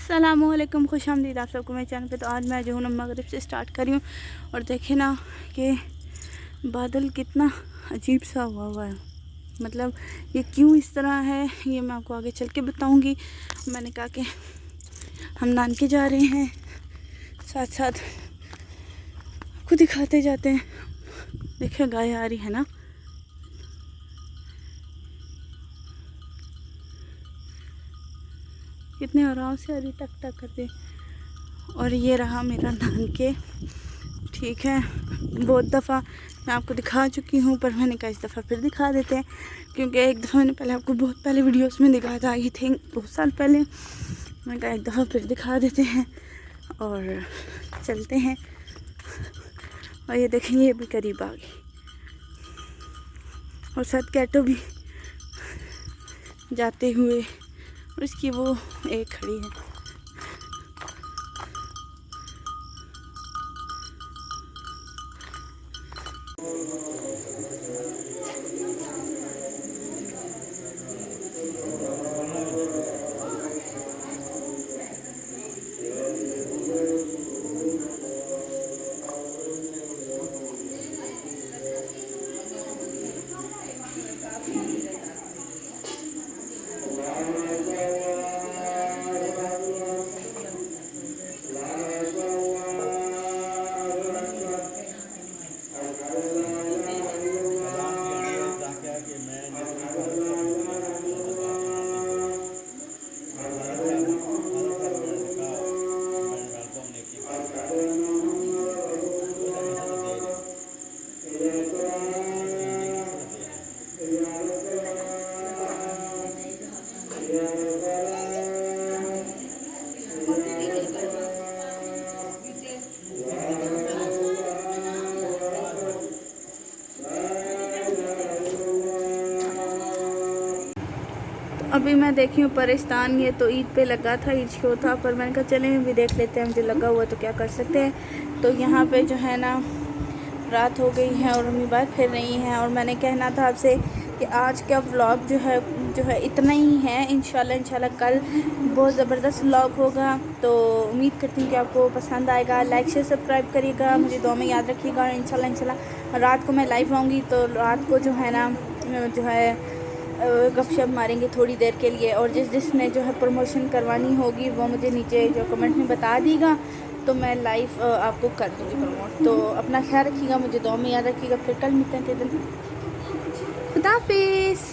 अस्सलामुअलैकुम, खुशामदीद आप सबको मेरे चैनल पे। तो आज मैं जो हूँ ना मगरिब से स्टार्ट करी हूँ और देखे ना कि बादल कितना अजीब सा हुआ है। मतलब ये क्यों इस तरह है ये मैं आपको आगे चल के बताऊँगी। मैंने कहा कि हम नानके जा रहे हैं, साथ साथ आपको दिखाते जाते हैं। देखिए गाय आ रही है ना, कितने आराम से आ रही, टक टक करते। और ये रहा मेरा नानके, ठीक है। बहुत दफ़ा मैं आपको दिखा चुकी हूँ, पर मैंने कहा इस दफ़ा फिर दिखा देते हैं, क्योंकि एक दफ़ा मैंने पहले आपको बहुत पहले वीडियोस में दिखाया था, आई थिंक 2 साल पहले। मैंने कहा एक दफ़ा फिर दिखा देते हैं और चलते हैं। और ये देखें, ये भी करीब आ गई और साथ कैटो भी जाते हुए, और इसकी वो एक खड़ी है। अभी मैं देखी हूँ परिस्तान, ये तो ईद पे लगा था, ईद शो था, पर मैंने कहा चलें भी देख लेते हैं, मुझे लगा हुआ तो क्या कर सकते हैं। तो यहाँ पे जो है ना रात हो गई है और अम्मी बात फिर रही हैं। और मैंने कहना था आपसे कि आज का व्लॉग जो है इतना ही है। इंशाल्लाह कल बहुत ज़बरदस्त व्लॉग होगा। तो उम्मीद करती हूँ कि आपको पसंद आएगा। लाइक शेयर सब्सक्राइब करिएगा, मुझे दुआ में याद रखिएगा। और इंशाल्लाह रात को मैं लाइव आऊँगी, तो रात को जो है ना जो है गपशप मारेंगे थोड़ी देर के लिए। और जिसने जो है प्रमोशन करवानी होगी वो मुझे नीचे जो कमेंट में बता दीगा, तो मैं लाइव आपको कर दूँगी प्रमोट। तो अपना ख्याल रखिएगा, मुझे दुआ में याद रखिएगा। फिर कल मिलते हैं। खुदा हाफिज़।